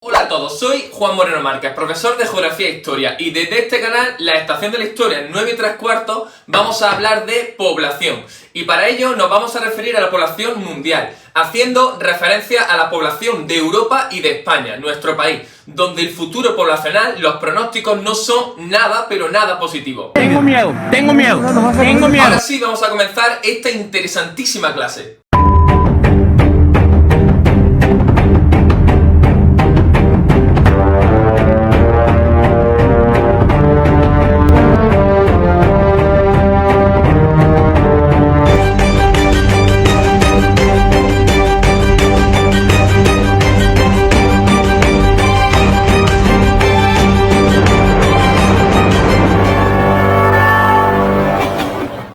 Hola a todos, soy Juan Moreno Márquez, profesor de Geografía e Historia, y desde este canal, La Estación de la Historia 9 y 3/4, vamos a hablar de población. Y para ello nos vamos a referir a la población mundial, haciendo referencia a la población de Europa y de España, nuestro país, donde el futuro poblacional, los pronósticos no son nada, pero nada positivos. Tengo miedo. Ahora sí, vamos a comenzar esta interesantísima clase.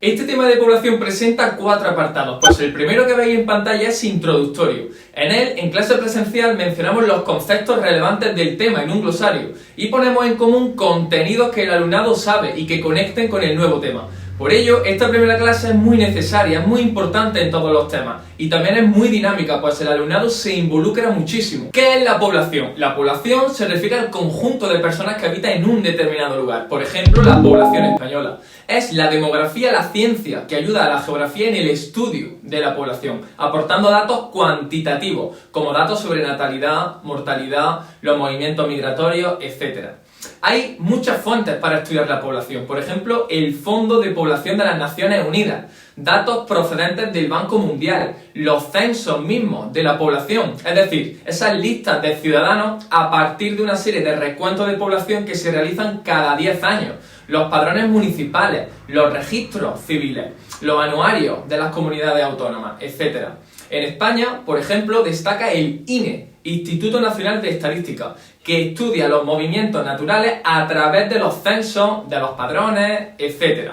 Este tema de población presenta 4 apartados, pues el primero que veis en pantalla es introductorio. En él, en clase presencial, mencionamos los conceptos relevantes del tema en un glosario y ponemos en común contenidos que el alumnado sabe y que conecten con el nuevo tema. Por ello, esta primera clase es muy necesaria, es muy importante en todos los temas y también es muy dinámica, pues el alumnado se involucra muchísimo. ¿Qué es la población? La población se refiere al conjunto de personas que habitan en un determinado lugar, por ejemplo, la población española. Es la demografía, la ciencia que ayuda a la geografía en el estudio de la población, aportando datos cuantitativos, como datos sobre natalidad, mortalidad, los movimientos migratorios, etc. Hay muchas fuentes para estudiar la población, por ejemplo, el Fondo de Población de las Naciones Unidas, datos procedentes del Banco Mundial, los censos mismos de la población, es decir, esas listas de ciudadanos a partir de una serie de recuentos de población que se realizan cada 10 años, los padrones municipales, los registros civiles, los anuarios de las comunidades autónomas, etc. En España, por ejemplo, destaca el INE, Instituto Nacional de Estadística, que estudia los movimientos naturales a través de los censos, de los padrones, etc.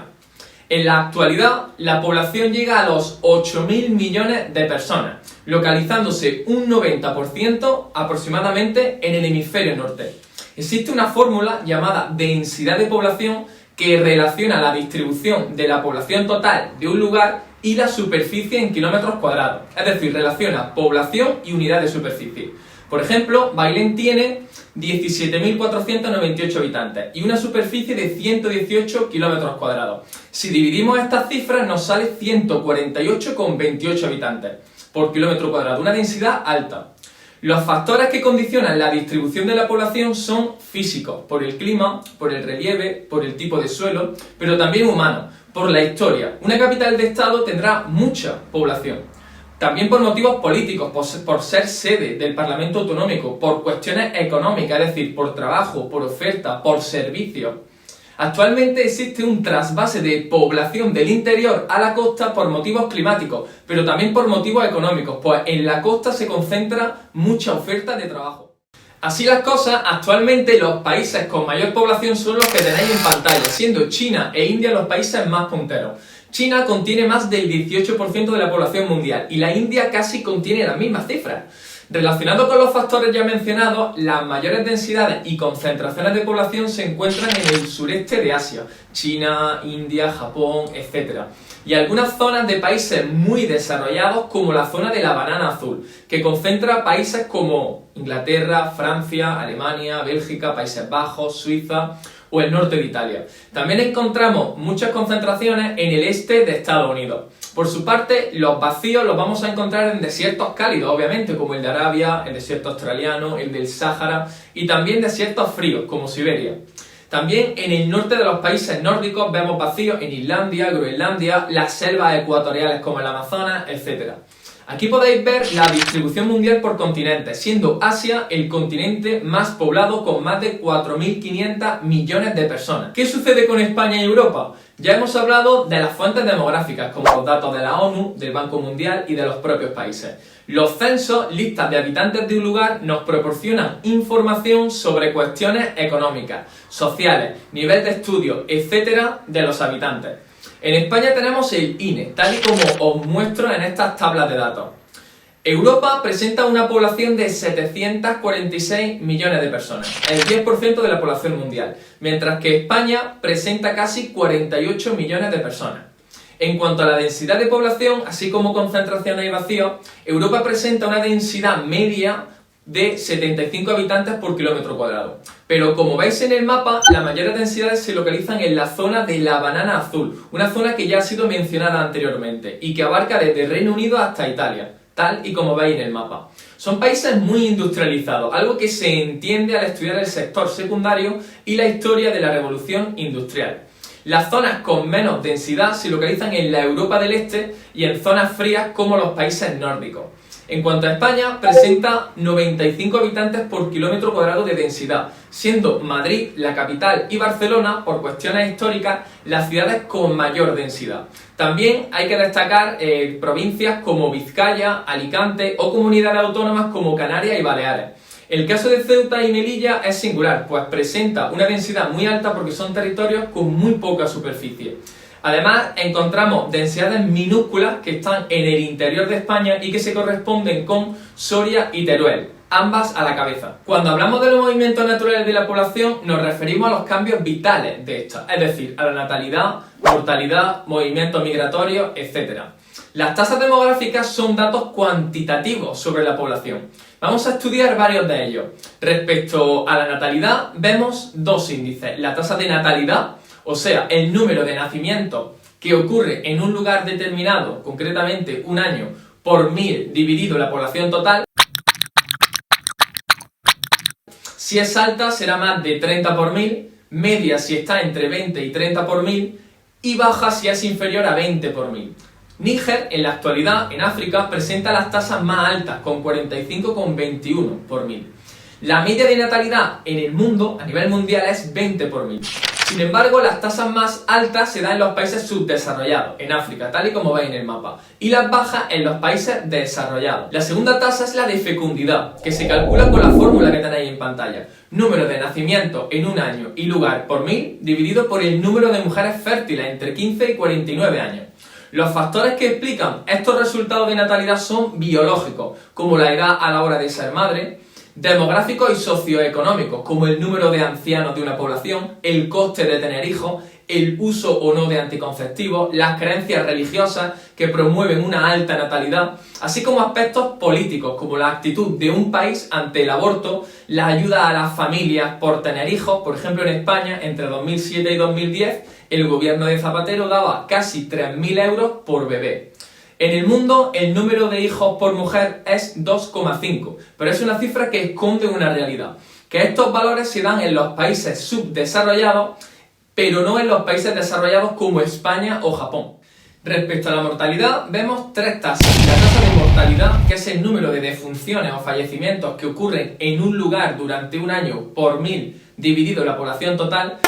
En la actualidad, la población llega a los 8.000 millones de personas, localizándose un 90% aproximadamente en el hemisferio norte. Existe una fórmula llamada densidad de población que relaciona la distribución de la población total de un lugar y la superficie en kilómetros cuadrados, es decir, relaciona población y unidad de superficie. Por ejemplo, Bailén tiene 17.498 habitantes y una superficie de 118 kilómetros cuadrados. Si dividimos estas cifras nos sale 148,28 habitantes por kilómetro cuadrado, una densidad alta. Los factores que condicionan la distribución de la población son físicos, por el clima, por el relieve, por el tipo de suelo, pero también humanos, por la historia. Una capital de estado tendrá mucha población. También por motivos políticos, por ser sede del Parlamento Autonómico, por cuestiones económicas, es decir, por trabajo, por oferta, por servicios. Actualmente existe un trasvase de población del interior a la costa por motivos climáticos, pero también por motivos económicos, pues en la costa se concentra mucha oferta de trabajo. Así las cosas, actualmente los países con mayor población son los que tenéis en pantalla, siendo China e India los países más punteros. China contiene más del 18% de la población mundial y la India casi contiene las mismas cifras. Relacionado con los factores ya mencionados, las mayores densidades y concentraciones de población se encuentran en el sureste de Asia, China, India, Japón, etc. Y algunas zonas de países muy desarrollados como la zona de la banana azul, que concentra países como Inglaterra, Francia, Alemania, Bélgica, Países Bajos, Suiza o el norte de Italia. También encontramos muchas concentraciones en el este de Estados Unidos. Por su parte, los vacíos los vamos a encontrar en desiertos cálidos, obviamente, como el de Arabia, el desierto australiano, el del Sáhara y también desiertos fríos, como Siberia. También en el norte de los países nórdicos vemos vacíos en Islandia, Groenlandia, las selvas ecuatoriales como el Amazonas, etc. Aquí podéis ver la distribución mundial por continentes, siendo Asia el continente más poblado con más de 4.500 millones de personas. ¿Qué sucede con España y Europa? Ya hemos hablado de las fuentes demográficas, como los datos de la ONU, del Banco Mundial y de los propios países. Los censos, listas de habitantes de un lugar, nos proporcionan información sobre cuestiones económicas, sociales, nivel de estudio, etc. de los habitantes. En España tenemos el INE, tal y como os muestro en estas tablas de datos. Europa presenta una población de 746 millones de personas, el 10% de la población mundial, mientras que España presenta casi 48 millones de personas. En cuanto a la densidad de población, así como concentraciones y vacíos, Europa presenta una densidad media de 75 habitantes por kilómetro cuadrado. Pero como veis en el mapa, las mayores densidades se localizan en la zona de la Banana Azul, una zona que ya ha sido mencionada anteriormente y que abarca desde Reino Unido hasta Italia, tal y como veis en el mapa. Son países muy industrializados, algo que se entiende al estudiar el sector secundario y la historia de la revolución industrial. Las zonas con menos densidad se localizan en la Europa del Este y en zonas frías como los países nórdicos. En cuanto a España, presenta 95 habitantes por kilómetro cuadrado de densidad, siendo Madrid, la capital, y Barcelona, por cuestiones históricas, las ciudades con mayor densidad. También hay que destacar provincias como Vizcaya, Alicante o comunidades autónomas como Canarias y Baleares. El caso de Ceuta y Melilla es singular, pues presenta una densidad muy alta porque son territorios con muy poca superficie. Además, encontramos densidades minúsculas que están en el interior de España y que se corresponden con Soria y Teruel, ambas a la cabeza. Cuando hablamos de los movimientos naturales de la población, nos referimos a los cambios vitales de esta, es decir, a la natalidad, mortalidad, movimientos migratorios, etc. Las tasas demográficas son datos cuantitativos sobre la población. Vamos a estudiar varios de ellos. Respecto a la natalidad, vemos dos índices: la tasa de natalidad, o sea, el número de nacimientos que ocurre en un lugar determinado, concretamente un año, por 1000 dividido la población total. Si es alta será más de 30 por 1000, media si está entre 20 y 30 por 1000 y baja si es inferior a 20 por 1000. Níger, en la actualidad, en África, presenta las tasas más altas, con 45,21 por 1000. La media de natalidad en el mundo, a nivel mundial, es 20 por 1000. Sin embargo, las tasas más altas se dan en los países subdesarrollados, en África, tal y como veis en el mapa, y las bajas en los países desarrollados. La segunda tasa es la de fecundidad, que se calcula con la fórmula que tenéis en pantalla: número de nacimientos en un año y lugar por 1000 dividido por el número de mujeres fértiles entre 15 y 49 años. Los factores que explican estos resultados de natalidad son biológicos, como la edad a la hora de ser madre; demográficos y socioeconómicos, como el número de ancianos de una población, el coste de tener hijos, el uso o no de anticonceptivos, las creencias religiosas que promueven una alta natalidad, así como aspectos políticos, como la actitud de un país ante el aborto, la ayuda a las familias por tener hijos. Por ejemplo, en España, entre 2007 y 2010, el gobierno de Zapatero daba casi 3.000 euros por bebé. En el mundo, el número de hijos por mujer es 2,5, pero es una cifra que esconde una realidad: que estos valores se dan en los países subdesarrollados, pero no en los países desarrollados como España o Japón. Respecto a la mortalidad, vemos tres tasas. La tasa de mortalidad, que es el número de defunciones o fallecimientos que ocurren en un lugar durante un año por 1000 dividido la población total.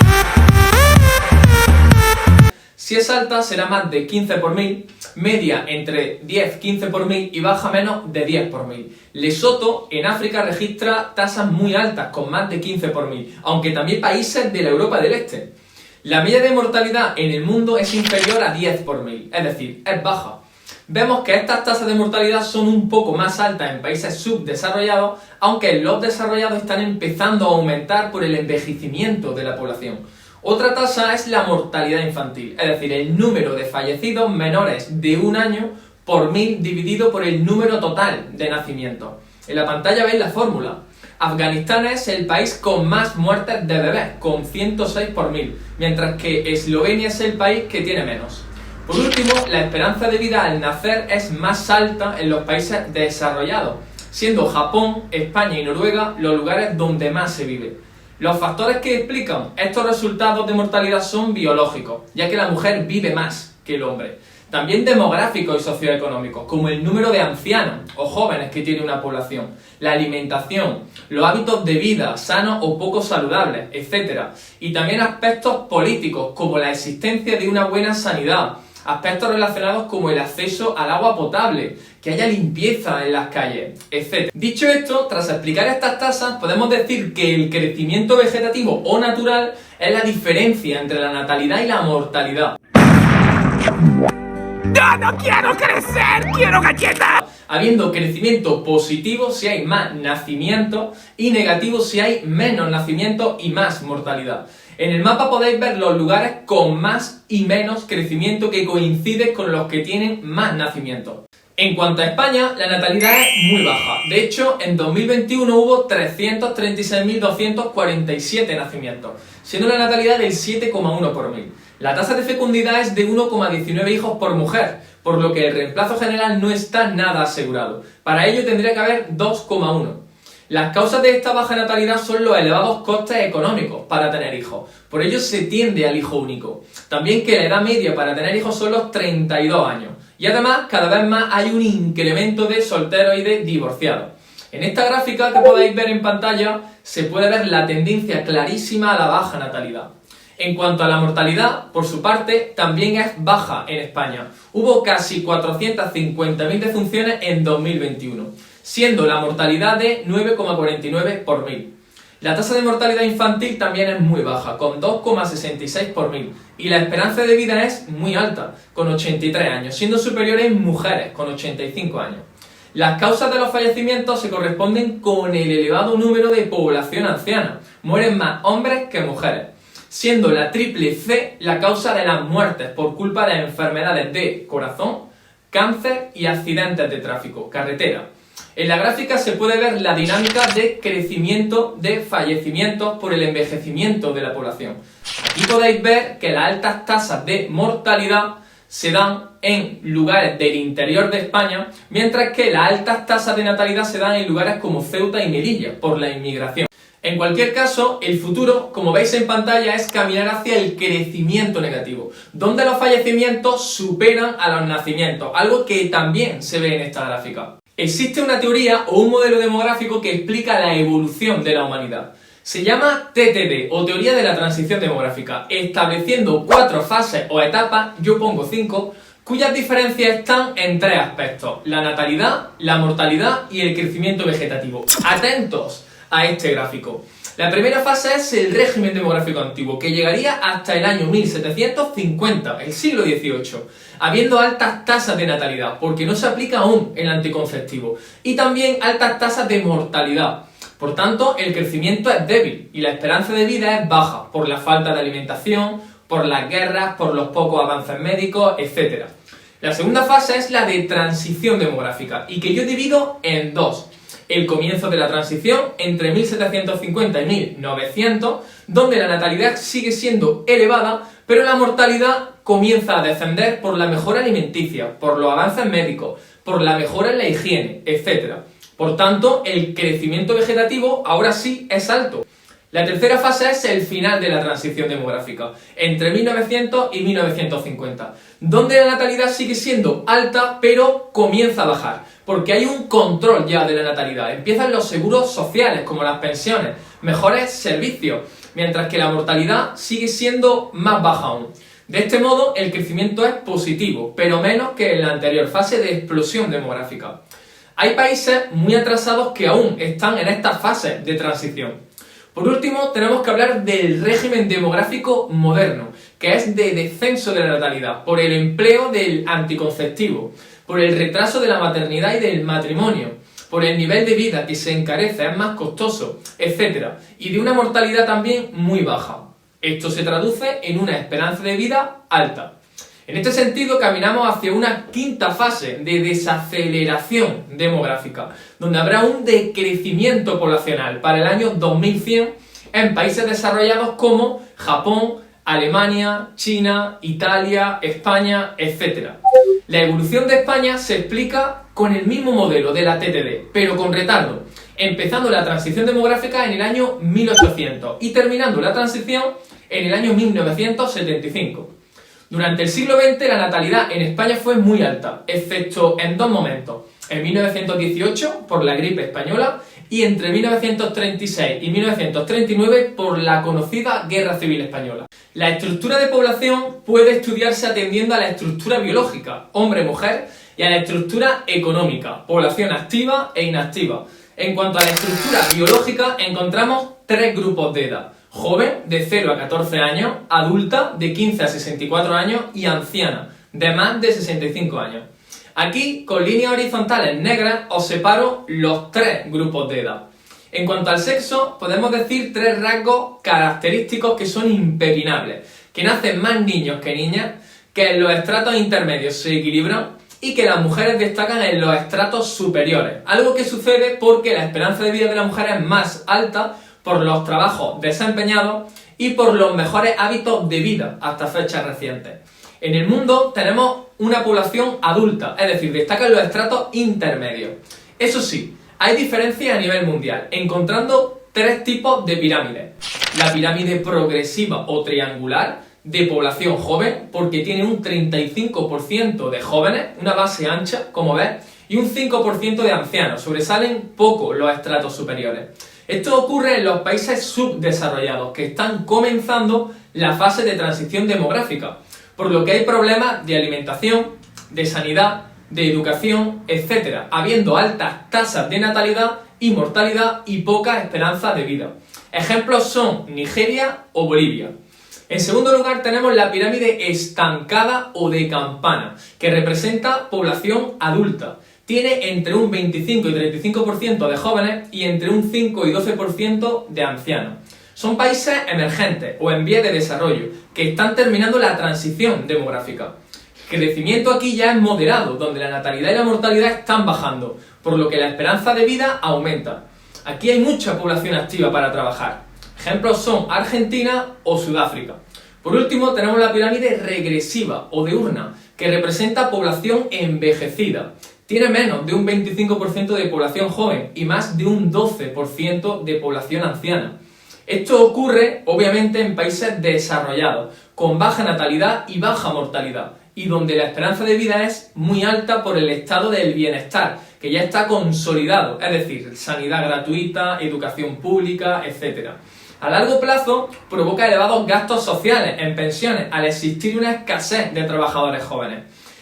Si es alta será más de 15 por 1000, media entre 10-15 por 1000 y baja menos de 10 por 1000. Lesoto, en África, registra tasas muy altas, con más de 15 por 1000, aunque también países de la Europa del Este. La media de mortalidad en el mundo es inferior a 10 por 1000, es decir, es baja. Vemos que estas tasas de mortalidad son un poco más altas en países subdesarrollados, aunque en los desarrollados están empezando a aumentar por el envejecimiento de la población. Otra tasa es la mortalidad infantil, es decir, el número de fallecidos menores de un año por 1000 dividido por el número total de nacimientos. En la pantalla veis la fórmula. Afganistán es el país con más muertes de bebés, con 106 por 1000, mientras que Eslovenia es el país que tiene menos. Por último, la esperanza de vida al nacer es más alta en los países desarrollados, siendo Japón, España y Noruega los lugares donde más se vive. Los factores que explican estos resultados de mortalidad son biológicos, ya que la mujer vive más que el hombre. También demográficos y socioeconómicos, como el número de ancianos o jóvenes que tiene una población, la alimentación, los hábitos de vida sanos o poco saludables, etc. Y también aspectos políticos, como la existencia de una buena sanidad, aspectos relacionados como el acceso al agua potable, que haya limpieza en las calles, etc. Dicho esto, tras explicar estas tasas, podemos decir que el crecimiento vegetativo o natural es la diferencia entre la natalidad y la mortalidad. ¡No quiero crecer! ¡Quiero galletas! Habiendo crecimiento positivo si hay más nacimiento y negativo si hay menos nacimiento y más mortalidad. En el mapa podéis ver los lugares con más y menos crecimiento que coinciden con los que tienen más nacimiento. En cuanto a España, la natalidad es muy baja. De hecho, en 2021 hubo 336.247 nacimientos, siendo una natalidad del 7,1 por mil. La tasa de fecundidad es de 1,19 hijos por mujer, por lo que el reemplazo general no está nada asegurado. Para ello tendría que haber 2,1. Las causas de esta baja natalidad son los elevados costes económicos para tener hijos. Por ello se tiende al hijo único. También que la edad media para tener hijos son los 32 años. Y además, cada vez más hay un incremento de solteros y de divorciados. En esta gráfica que podéis ver en pantalla se puede ver la tendencia clarísima a la baja natalidad. En cuanto a la mortalidad, por su parte, también es baja en España. Hubo casi 450.000 defunciones en 2021, siendo la mortalidad de 9,49 por mil. La tasa de mortalidad infantil también es muy baja, con 2,66 por mil, y la esperanza de vida es muy alta, con 83 años, siendo superior en mujeres, con 85 años. Las causas de los fallecimientos se corresponden con el elevado número de población anciana. Mueren más hombres que mujeres, siendo la triple C la causa de las muertes por culpa de enfermedades de corazón, cáncer y accidentes de tráfico, carretera. En la gráfica se puede ver la dinámica de crecimiento de fallecimientos por el envejecimiento de la población. Aquí podéis ver que las altas tasas de mortalidad se dan en lugares del interior de España, mientras que las altas tasas de natalidad se dan en lugares como Ceuta y Melilla, por la inmigración. En cualquier caso, el futuro, como veis en pantalla, es caminar hacia el crecimiento negativo, donde los fallecimientos superan a los nacimientos, algo que también se ve en esta gráfica. Existe una teoría o un modelo demográfico que explica la evolución de la humanidad. Se llama TTD, o Teoría de la Transición Demográfica, estableciendo 4 fases o etapas, yo pongo 5, cuyas diferencias están en 3 aspectos: la natalidad, la mortalidad y el crecimiento vegetativo. Atentos a este gráfico. La primera fase es el régimen demográfico antiguo, que llegaría hasta el año 1750, el siglo XVIII, habiendo altas tasas de natalidad, porque no se aplica aún el anticonceptivo, y también altas tasas de mortalidad. Por tanto, el crecimiento es débil y la esperanza de vida es baja, por la falta de alimentación, por las guerras, por los pocos avances médicos, etc. La segunda fase es la de transición demográfica, y que yo divido en 2. El comienzo de la transición entre 1750 y 1900, donde la natalidad sigue siendo elevada, pero la mortalidad comienza a descender por la mejora alimenticia, por los avances médicos, por la mejora en la higiene, etc. Por tanto, el crecimiento vegetativo ahora sí es alto. La tercera fase es el final de la transición demográfica, entre 1900 y 1950, donde la natalidad sigue siendo alta, pero comienza a bajar, porque hay un control ya de la natalidad. Empiezan los seguros sociales, como las pensiones, mejores servicios, mientras que la mortalidad sigue siendo más baja aún. De este modo, el crecimiento es positivo, pero menos que en la anterior fase de explosión demográfica. Hay países muy atrasados que aún están en esta fase de transición. Por último, tenemos que hablar del régimen demográfico moderno, que es de descenso de la natalidad, por el empleo del anticonceptivo, por el retraso de la maternidad y del matrimonio, por el nivel de vida que se encarece, es más costoso, etc. Y de una mortalidad también muy baja. Esto se traduce en una esperanza de vida alta. En este sentido, caminamos hacia una quinta fase de desaceleración demográfica, donde habrá un decrecimiento poblacional para el año 2100 en países desarrollados como Japón, Alemania, China, Italia, España, etc. La evolución de España se explica con el mismo modelo de la TTD, pero con retardo, empezando la transición demográfica en el año 1800 y terminando la transición en el año 1975. Durante el siglo XX la natalidad en España fue muy alta, excepto en 2 momentos: en 1918 por la gripe española y entre 1936 y 1939 por la conocida Guerra Civil Española. La estructura de población puede estudiarse atendiendo a la estructura biológica, hombre-mujer, y a la estructura económica, población activa e inactiva. En cuanto a la estructura biológica, encontramos 3 grupos de edad: joven, de 0 a 14 años, adulta, de 15 a 64 años, y anciana, de más de 65 años. Aquí, con líneas horizontales negras, os separo los 3 grupos de edad. En cuanto al sexo, podemos decir 3 rasgos característicos que son impepinables: que nacen más niños que niñas, que en los estratos intermedios se equilibran y que las mujeres destacan en los estratos superiores, algo que sucede porque la esperanza de vida de la mujer es más alta por los trabajos desempeñados y por los mejores hábitos de vida hasta fechas recientes. En el mundo tenemos una población adulta, es decir, destacan los estratos intermedios. Eso sí, hay diferencias a nivel mundial, encontrando tres tipos de pirámides. La pirámide progresiva o triangular, de población joven, porque tiene un 35% de jóvenes, una base ancha, como ves, y un 5% de ancianos. Sobresalen poco los estratos superiores. Esto ocurre en los países subdesarrollados, que están comenzando la fase de transición demográfica, por lo que hay problemas de alimentación, de sanidad, de educación, etc., habiendo altas tasas de natalidad y mortalidad y poca esperanza de vida. Ejemplos son Nigeria o Bolivia. En segundo lugar tenemos la pirámide estancada o de campana, que representa población adulta. Tiene entre un 25 y 35% de jóvenes y entre un 5 y 12% de ancianos. Son países emergentes o en vías de desarrollo, que están terminando la transición demográfica. El crecimiento aquí ya es moderado, donde la natalidad y la mortalidad están bajando, por lo que la esperanza de vida aumenta. Aquí hay mucha población activa para trabajar. Ejemplos son Argentina o Sudáfrica. Por último tenemos la pirámide regresiva o diurna, que representa población envejecida. Tiene menos de un 25% de población joven y más de un 12% de población anciana. Esto ocurre, obviamente, en países desarrollados, con baja natalidad y baja mortalidad, y donde la esperanza de vida es muy alta por el estado del bienestar, que ya está consolidado, es decir, sanidad gratuita, educación pública, etc. A largo plazo provoca elevados gastos sociales en pensiones al existir una escasez de trabajadores jóvenes.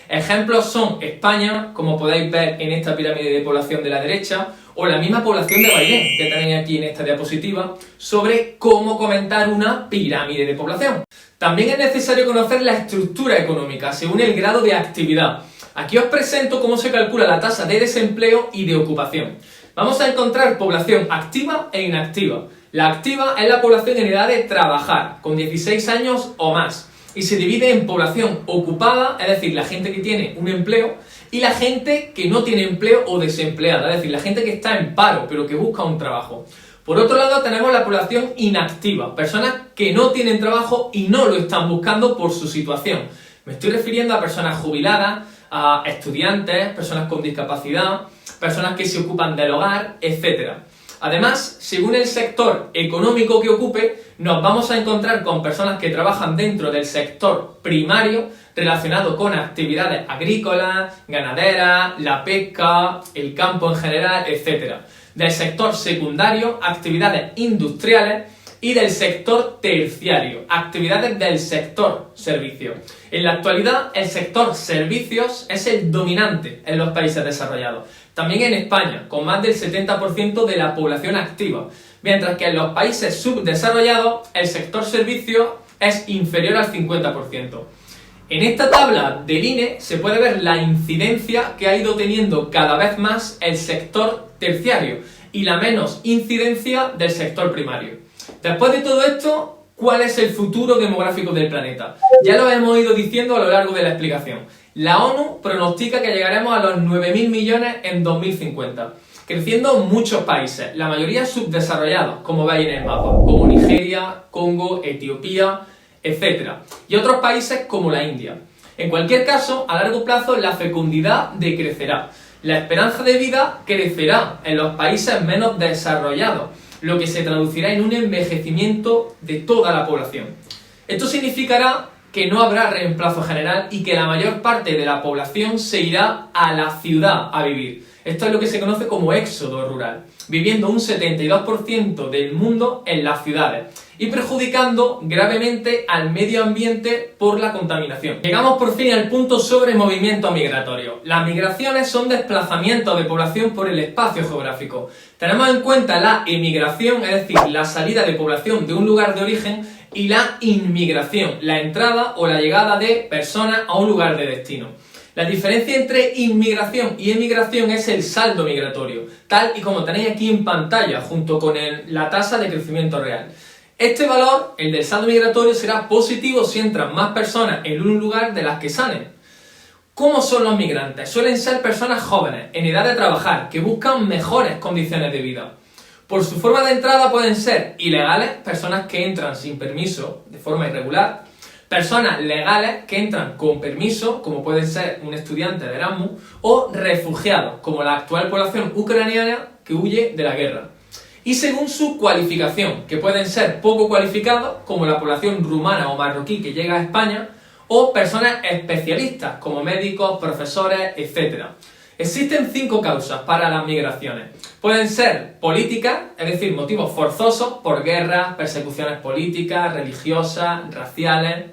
Ejemplos son España, como podéis ver en esta pirámide de población de la derecha, o la misma población de Bailén, que tenéis aquí en esta diapositiva, sobre cómo comentar una pirámide de población. También es necesario conocer la estructura económica según el grado de actividad. Aquí os presento cómo se calcula la tasa de desempleo y de ocupación. Vamos a encontrar población activa e inactiva. La activa es la población en edad de trabajar, con 16 años o más, y se divide en población ocupada, es decir, la gente que tiene un empleo, y la gente que no tiene empleo o desempleada, es decir, la gente que está en paro, pero que busca un trabajo. Por otro lado, tenemos la población inactiva, personas que no tienen trabajo y no lo están buscando por su situación. Me estoy refiriendo a personas jubiladas, a estudiantes, personas con discapacidad, personas que se ocupan del hogar, etc. Además, según el sector económico que ocupe, nos vamos a encontrar con personas que trabajan dentro del sector primario, relacionado con actividades agrícolas, ganaderas, la pesca, el campo en general, etc. Del sector secundario, actividades industriales, y del sector terciario, actividades del sector servicios. En la actualidad, el sector servicios es el dominante en los países desarrollados. También en España, con más del 70% de la población activa, mientras que en los países subdesarrollados, el sector servicios es inferior al 50%. En esta tabla del INE se puede ver la incidencia que ha ido teniendo cada vez más el sector terciario y la menos incidencia del sector primario. Después de todo esto, ¿cuál es el futuro demográfico del planeta? Ya lo hemos ido diciendo a lo largo de la explicación. La ONU pronostica que llegaremos a los 9.000 millones en 2050, creciendo muchos países, la mayoría subdesarrollados, como veis en el mapa, como Nigeria, Congo, Etiopía, etc. Y otros países como la India. En cualquier caso, a largo plazo la fecundidad decrecerá. La esperanza de vida crecerá en los países menos desarrollados, lo que se traducirá en un envejecimiento de toda la población. Esto significará que no habrá reemplazo general y que la mayor parte de la población se irá a la ciudad a vivir. Esto es lo que se conoce como éxodo rural, viviendo un 72% del mundo en las ciudades y perjudicando gravemente al medio ambiente por la contaminación. Llegamos por fin al punto sobre movimiento migratorio. Las migraciones son desplazamientos de población por el espacio geográfico. Tenemos en cuenta la emigración, es decir, la salida de población de un lugar de origen, y la inmigración, la entrada o la llegada de personas a un lugar de destino. La diferencia entre inmigración y emigración es el saldo migratorio, tal y como tenéis aquí en pantalla, junto con la tasa de crecimiento real. Este valor, el del saldo migratorio, será positivo si entran más personas en un lugar de las que salen. ¿Cómo son los migrantes? Suelen ser personas jóvenes, en edad de trabajar, que buscan mejores condiciones de vida. Por su forma de entrada pueden ser ilegales, personas que entran sin permiso, de forma irregular, personas legales que entran con permiso, como puede ser un estudiante de Erasmus, o refugiados, como la actual población ucraniana que huye de la guerra. Y según su cualificación, que pueden ser poco cualificados, como la población rumana o marroquí que llega a España, o personas especialistas, como médicos, profesores, etc. Existen 5 causas para las migraciones. Pueden ser políticas, es decir, motivos forzosos por guerras, persecuciones políticas, religiosas, raciales.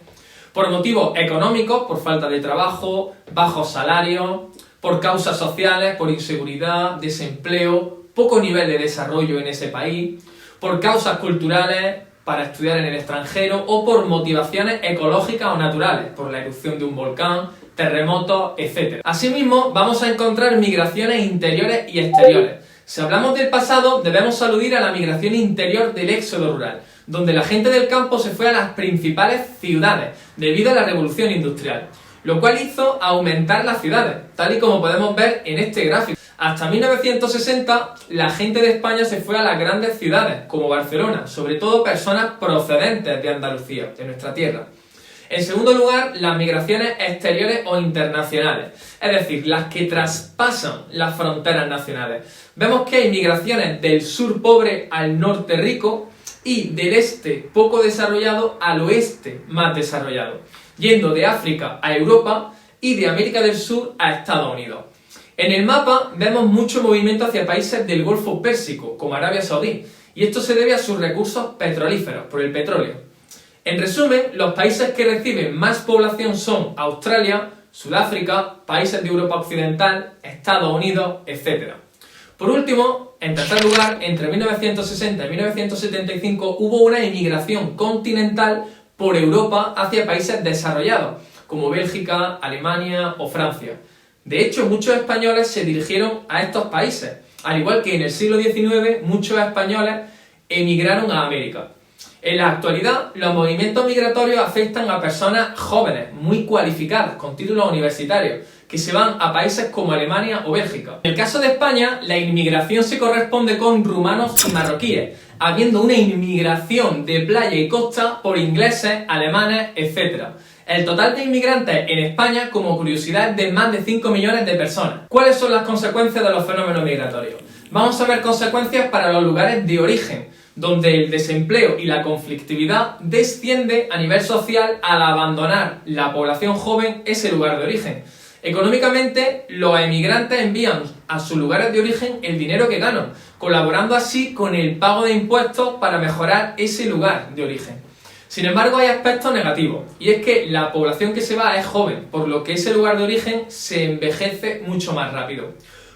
Por motivos económicos, por falta de trabajo, bajos salarios. Por causas sociales, por inseguridad, desempleo, poco nivel de desarrollo en ese país. Por causas culturales, para estudiar en el extranjero, o por motivaciones ecológicas o naturales, por la erupción de un volcán, terremotos, etc. Asimismo, vamos a encontrar migraciones interiores y exteriores. Si hablamos del pasado, debemos aludir a la migración interior del éxodo rural, donde la gente del campo se fue a las principales ciudades, debido a la revolución industrial, lo cual hizo aumentar las ciudades, tal y como podemos ver en este gráfico. Hasta 1960, la gente de España se fue a las grandes ciudades, como Barcelona, sobre todo personas procedentes de Andalucía, de nuestra tierra. En segundo lugar, las migraciones exteriores o internacionales, es decir, las que traspasan las fronteras nacionales. Vemos que hay migraciones del sur pobre al norte rico y del este poco desarrollado al oeste más desarrollado, yendo de África a Europa y de América del Sur a Estados Unidos. En el mapa vemos mucho movimiento hacia países del Golfo Pérsico, como Arabia Saudí, y esto se debe a sus recursos petrolíferos, por el petróleo. En resumen, los países que reciben más población son Australia, Sudáfrica, países de Europa Occidental, Estados Unidos, etc. Por último, en tercer lugar, entre 1960 y 1975 hubo una emigración continental por Europa hacia países desarrollados, como Bélgica, Alemania o Francia. De hecho, muchos españoles se dirigieron a estos países, al igual que en el siglo XIX muchos españoles emigraron a América. En la actualidad, los movimientos migratorios afectan a personas jóvenes, muy cualificadas, con títulos universitarios, que se van a países como Alemania o Bélgica. En el caso de España, la inmigración se corresponde con rumanos y marroquíes, habiendo una inmigración de playa y costa por ingleses, alemanes, etc. El total de inmigrantes en España, como curiosidad, es de más de 5 millones de personas. ¿Cuáles son las consecuencias de los fenómenos migratorios? Vamos a ver consecuencias para los lugares de origen, donde el desempleo y la conflictividad desciende a nivel social al abandonar la población joven ese lugar de origen. Económicamente, los emigrantes envían a sus lugares de origen el dinero que ganan, colaborando así con el pago de impuestos para mejorar ese lugar de origen. Sin embargo, hay aspectos negativos, y es que la población que se va es joven, por lo que ese lugar de origen se envejece mucho más rápido.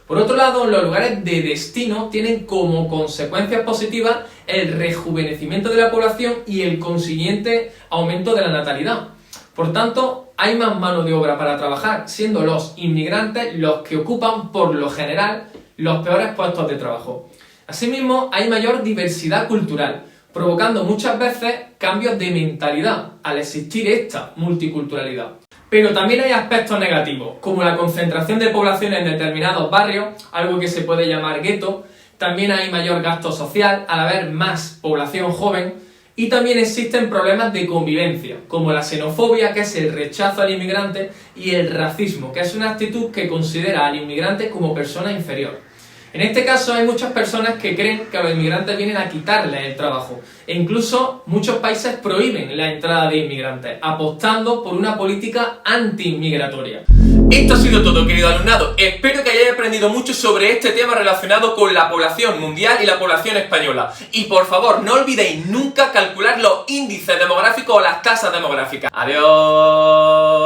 Por otro lado, los lugares de destino tienen como consecuencias positivas el rejuvenecimiento de la población y el consiguiente aumento de la natalidad. Por tanto, hay más mano de obra para trabajar, siendo los inmigrantes los que ocupan, por lo general, los peores puestos de trabajo. Asimismo, hay mayor diversidad cultural, provocando muchas veces cambios de mentalidad al existir esta multiculturalidad. Pero también hay aspectos negativos, como la concentración de población en determinados barrios, algo que se puede llamar gueto. También hay mayor gasto social al haber más población joven, y también existen problemas de convivencia, como la xenofobia, que es el rechazo al inmigrante, y el racismo, que es una actitud que considera al inmigrante como persona inferior. En este caso hay muchas personas que creen que a los inmigrantes vienen a quitarles el trabajo, e incluso muchos países prohíben la entrada de inmigrantes, apostando por una política anti-inmigratoria. Esto ha sido todo, querido alumnado. Espero que hayáis aprendido mucho sobre este tema relacionado con la población mundial y la población española. Y por favor, no olvidéis nunca calcular los índices demográficos o las tasas demográficas. ¡Adiós!